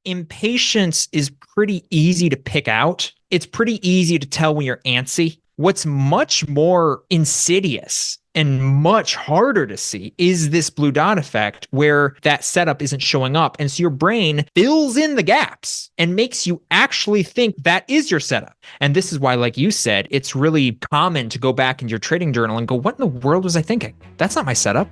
impatience is pretty easy to pick out. It's pretty easy to tell when you're antsy. What's much more insidious and much harder to see is this blue dot effect where that setup isn't showing up. And so your brain fills in the gaps and makes you actually think that is your setup. And this is why, like you said, it's really common to go back in your trading journal and go, what in the world was I thinking? That's not my setup.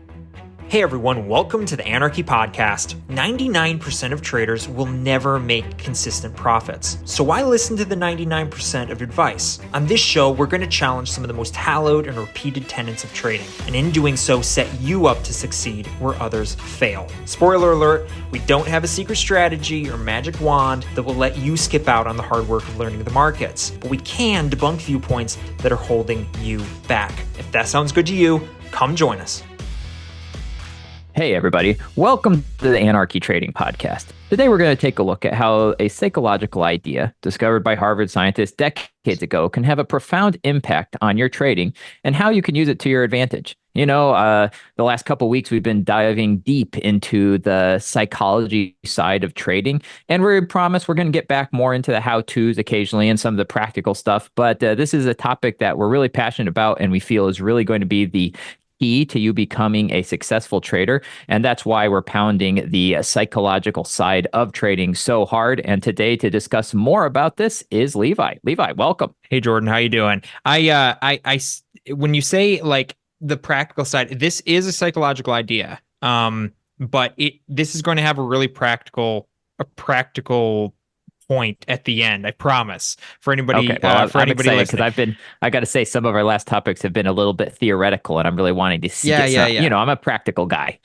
Hey everyone, welcome to the Anarchy Podcast. 99% of traders will never make consistent profits. So why listen to the 99% of advice? On this show, we're going to challenge some of the most hallowed and repeated tenets of trading, and in doing so, set you up to succeed where others fail. Spoiler alert, we don't have a secret strategy or magic wand that will let you skip out on the hard work of learning the markets, but we can debunk viewpoints that are holding you back. If that sounds good to you, come join us. Hey everybody, welcome to the Anarchy Trading Podcast. Today we're going to take a look at how a psychological idea discovered by Harvard scientists decades ago can have a profound impact on your trading and how you can use it to your advantage. The last couple of weeks we've been diving deep into the psychology side of trading, and we promise we're going to get back more into the how-tos occasionally and some of the practical stuff, but this is a topic that we're really passionate about and we feel is really going to be the key to you becoming a successful trader. And that's why we're pounding the psychological side of trading so hard. And today to discuss more about this is Levi. Levi, welcome. Hey Jordan, how you doing? When you say like the practical side, this is a psychological idea. But this is going to have a really practical point at the end, I promise. For anybody, okay, well, for I'm anybody excited listening, because I got to say, some of our last topics have been a little bit theoretical, and I'm really wanting to see it. Yeah. I'm a practical guy.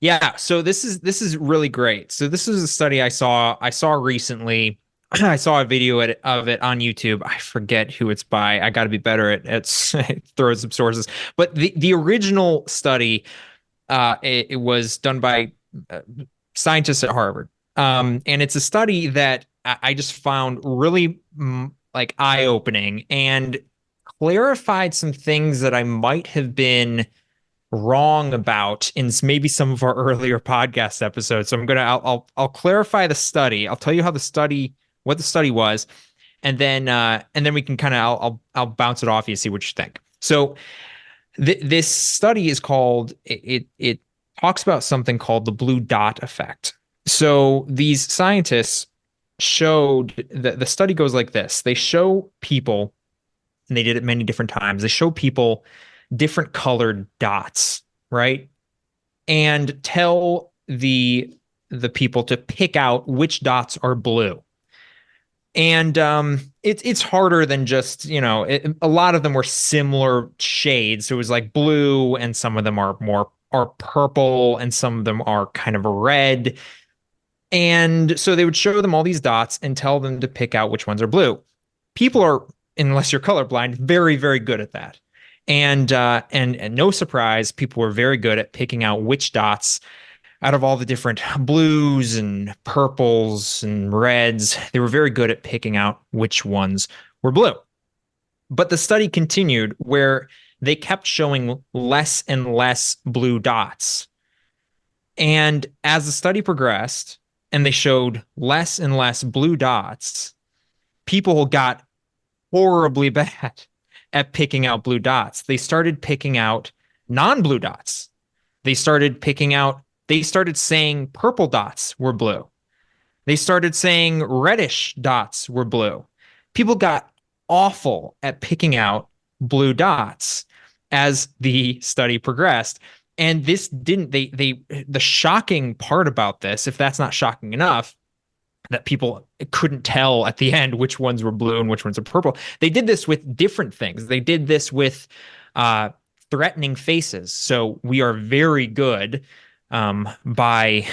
Yeah, so this is really great. So this is a study I saw recently. I saw a video of it on YouTube. I forget who it's by. I got to be better at throwing some sources. But the original study, it was done by scientists at Harvard. And it's a study that I just found really like eye-opening and clarified some things that I might have been wrong about in maybe some of our earlier podcast episodes. So I'll clarify the study. I'll tell you what the study was, and then we can kind of I'll bounce it off you, see what you think. So this study is called it talks about something called the blue dot effect. So these scientists showed that the study goes like this. They show people, and they did it many different times. They show people different colored dots, right? And tell the people to pick out which dots are blue. And it's harder than just, a lot of them were similar shades. So it was like blue, and some of them are purple, and some of them are kind of red. And so they would show them all these dots and tell them to pick out which ones are blue. People are, unless you're colorblind, very, very good at that. And no surprise, people were very good at picking out which dots out of all the different blues and purples and reds. They were very good at picking out which ones were blue. But the study continued where they kept showing less and less blue dots. And as the study progressed and they showed less and less blue dots, people got horribly bad at picking out blue dots. They started picking out non-blue dots. They started saying purple dots were blue. They started saying reddish dots were blue. People got awful at picking out blue dots as the study progressed. And this the shocking part about this, if that's not shocking enough, that people couldn't tell at the end which ones were blue and which ones are purple. They did this with different things. They did this with threatening faces. So we are very good by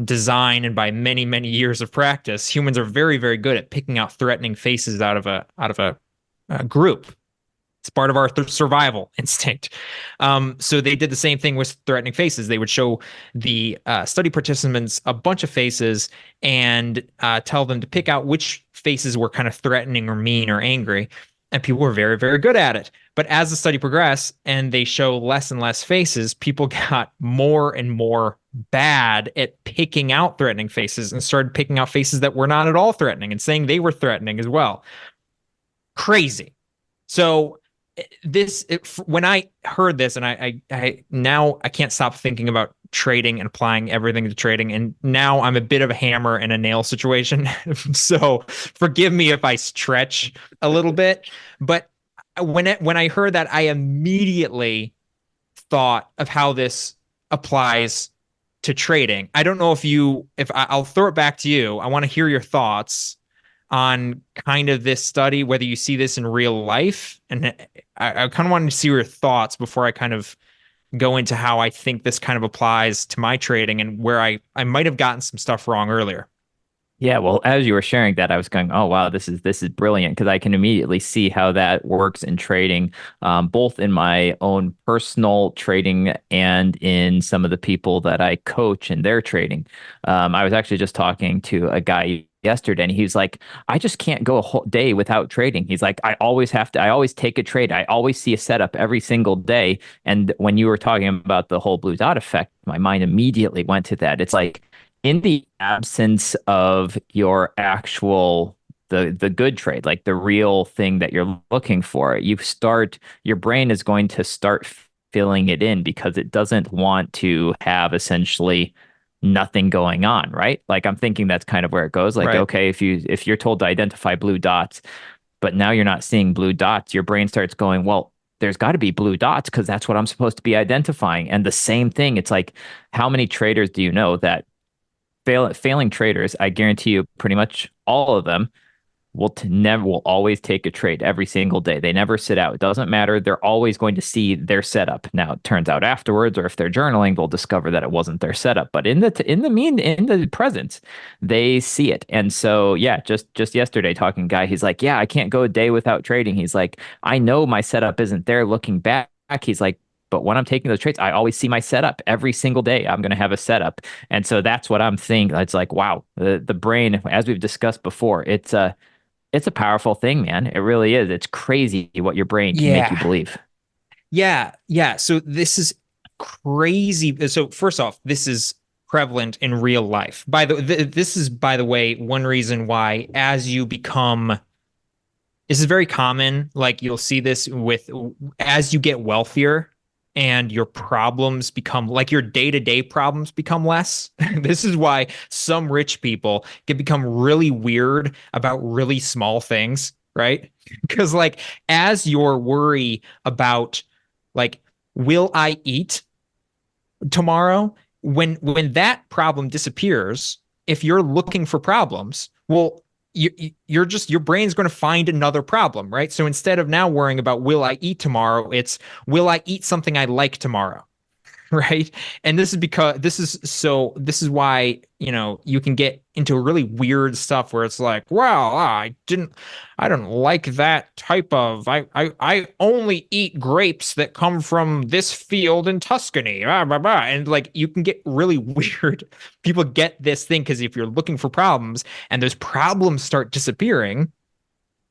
design and by many, many years of practice. Humans are very, very good at picking out threatening faces out of a group. It's part of our survival instinct. So they did the same thing with threatening faces. They would show the study participants a bunch of faces and tell them to pick out which faces were kind of threatening or mean or angry. and people were very, very good at it. But as the study progressed and they show less and less faces, people got more and more bad at picking out threatening faces and started picking out faces that were not at all threatening and saying they were threatening as well. Crazy. So when I heard this, and I now I can't stop thinking about trading and applying everything to trading, and now I'm a bit of a hammer and a nail situation. So forgive me if I stretch a little bit, but when I heard that, I immediately thought of how this applies to trading. I don't know if I'll throw it back to you. I want to hear your thoughts on kind of this study, whether you see this in real life. And I kind of wanted to see your thoughts before I kind of go into how I think this kind of applies to my trading and where I might have gotten some stuff wrong earlier. Yeah, well, as you were sharing that, I was going, "Oh wow, this is brilliant," because I can immediately see how that works in trading, both in my own personal trading and in some of the people that I coach in their trading. I was actually just talking to a guy yesterday, and he's like, "I just can't go a whole day without trading." He's like, "I always have to. I always take a trade. I always see a setup every single day." And when you were talking about the whole blue dot effect, my mind immediately went to that. It's like, in the absence of your actual the good trade, like the real thing that you're looking for, your brain is going to start filling it in because it doesn't want to have essentially nothing going on, right? Like I'm thinking that's kind of where it goes. Like, Right. okay, if you're told to identify blue dots, but now you're not seeing blue dots, your brain starts going, well, there's got to be blue dots because that's what I'm supposed to be identifying. And the same thing, it's like, how many traders do you know that failing traders, I guarantee you, pretty much all of them will always take a trade every single day. They never sit out. It doesn't matter. They're always going to see their setup. Now, it turns out afterwards, or if they're journaling, they'll discover that it wasn't their setup. But in the present, they see it. And so, yeah, just yesterday, talking guy, he's like, yeah, I can't go a day without trading. He's like, I know my setup isn't there. Looking back, he's like, but when I'm taking those trades, I always see my setup every single day. I'm going to have a setup. And so that's what I'm thinking. It's like, wow, the brain, as we've discussed before, it's a powerful thing, man. It really is. It's crazy what your brain can make you Yeah. believe. Yeah. Yeah. So this is crazy. So first off, this is prevalent in real life. This is, by the way, one reason why as you become this is very common. Like you'll see this with as you get wealthier and your problems become like your day-to-day problems become less. This is why some rich people can become really weird about really small things, right? Because like as your worry about like will I eat tomorrow, when that problem disappears, if you're looking for problems, well, you're just your brain's going to find another problem, right? So instead of now worrying about will I eat tomorrow, it's will I eat something I like tomorrow? Right. And this is why, you can get into really weird stuff where it's like, well, I don't like that type of, I only eat grapes that come from this field in Tuscany. Blah, blah, blah. And like, you can get really weird. People get this thing because if you're looking for problems and those problems start disappearing,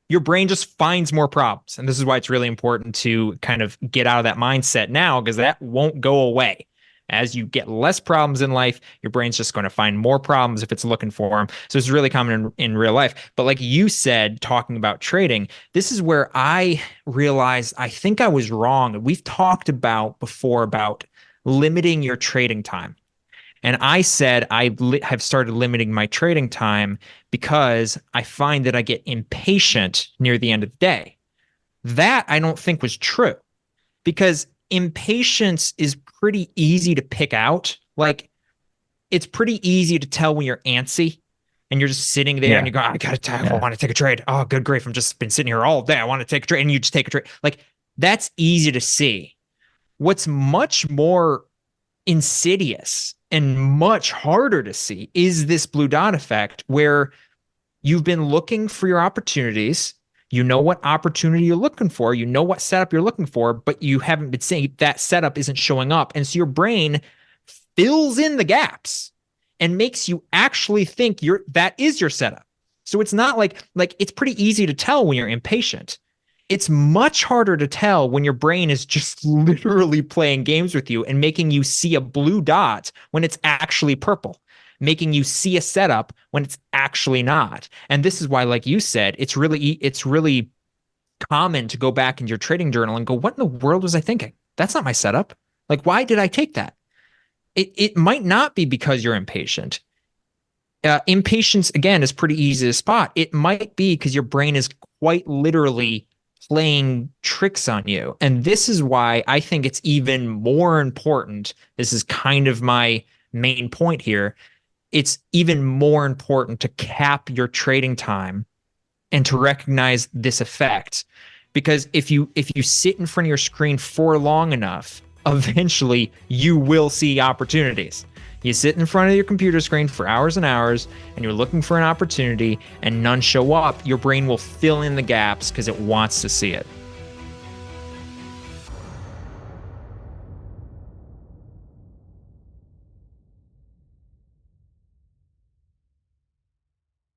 your brain just finds more problems. And this is why it's really important to kind of get out of that mindset now, because that won't go away. As you get less problems in life, your brain's just going to find more problems if it's looking for them. So it's really common in real life. But like you said, talking about trading, this is where I realized I think I was wrong. We've talked about before about limiting your trading time. And I said have started limiting my trading time because I find that I get impatient near the end of the day. That I don't think was true because impatience is pretty easy to pick out. Like it's pretty easy to tell when you're antsy and you're just sitting there and Yeah. you go, I Yeah. want to take a trade. Oh, good grief. I'm just been sitting here all day. I want to take a trade. And you just take a trade. Like that's easy to see. What's much more insidious and much harder to see is this blue dot effect where you've been looking for your opportunities. You know what opportunity you're looking for. You know what setup you're looking for, but you haven't been seeing that setup isn't showing up. And so your brain fills in the gaps and makes you actually think that is your setup. So it's not like it's pretty easy to tell when you're impatient. It's much harder to tell when your brain is just literally playing games with you and making you see a blue dot when it's actually purple, making you see a setup when it's actually not. And this is why, like you said, it's really common to go back in your trading journal and go, what in the world was I thinking? That's not my setup. Like, why did I take that? It might not be because you're impatient. Impatience, again, is pretty easy to spot. It might be because your brain is quite literally playing tricks on you. And this is why I think it's even more important. This is kind of my main point here. It's even more important to cap your trading time and to recognize this effect. Because if you sit in front of your screen for long enough, eventually you will see opportunities. You sit in front of your computer screen for hours and hours, and you're looking for an opportunity, and none show up. Your brain will fill in the gaps because it wants to see it.